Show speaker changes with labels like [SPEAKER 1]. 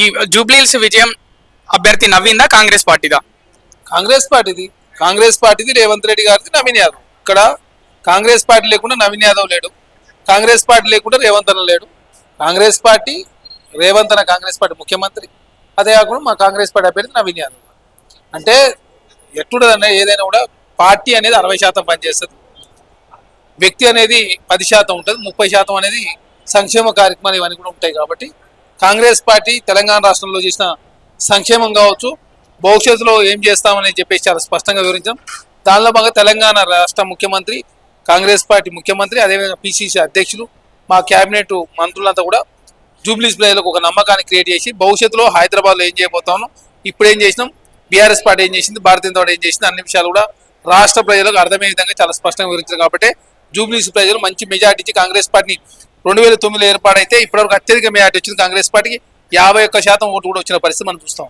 [SPEAKER 1] ఈ జూబ్లీహిల్స్ విజయం అభ్యర్థి నవ్విందా కాంగ్రెస్ పార్టీదా?
[SPEAKER 2] కాంగ్రెస్ పార్టీది రేవంత్ రెడ్డి గారిది నవీన్ యాదవ్. ఇక్కడ కాంగ్రెస్ పార్టీ లేకుండా నవీన్ యాదవ్ లేడు, కాంగ్రెస్ పార్టీ లేకుండా రేవంత్ అన్న లేడు. కాంగ్రెస్ పార్టీ రేవంత్ అన్న కాంగ్రెస్ పార్టీ ముఖ్యమంత్రి, అదే కాకుండా మా కాంగ్రెస్ పార్టీ అభ్యర్థి నవీన్ యాదవ్. అంటే ఎట్లుండదన్న ఏదైనా కూడా పార్టీ అనేది 60% పనిచేస్తుంది, వ్యక్తి అనేది 10% ఉంటుంది, 30% అనేది సంక్షేమ కార్యక్రమాలు ఇవన్నీ కూడా ఉంటాయి. కాబట్టి కాంగ్రెస్ పార్టీ తెలంగాణ రాష్ట్రంలో చేసిన సంక్షేమం కావచ్చు, భవిష్యత్తులో ఏం చేస్తామని చెప్పేసి చాలా స్పష్టంగా వివరించాం. దానిలో భాగంగా తెలంగాణ రాష్ట్ర ముఖ్యమంత్రి, కాంగ్రెస్ పార్టీ ముఖ్యమంత్రి, అదేవిధంగా పిసిసి అధ్యక్షులు, మా క్యాబినెట్ మంత్రులంతా కూడా జూబ్లీస్ ప్రజలకు ఒక నమ్మకాన్ని క్రియేట్ చేసి భవిష్యత్తులో హైదరాబాద్లో ఏం చేయబోతామో, ఇప్పుడు ఏం చేసినాం, బీఆర్ఎస్ పార్టీ ఏం చేసింది, భారతీయ జనతా పార్టీ ఏం చేసింది, అన్ని విషయాలు కూడా రాష్ట్ర ప్రజలకు అర్థమయ్యే విధంగా చాలా స్పష్టంగా వివరించారు. కాబట్టి జూబ్లీస్ ప్రజలు మంచి మెజార్టీ ఇచ్చి కాంగ్రెస్ పార్టీని 2009లో ఏర్పాటైతే ఇప్పటివరకు అత్యధిక మెజార్టీ వచ్చింది కాంగ్రెస్ పార్టీకి. 51% ఓటు కూడా వచ్చిన పరిస్థితి మనం చూస్తాం.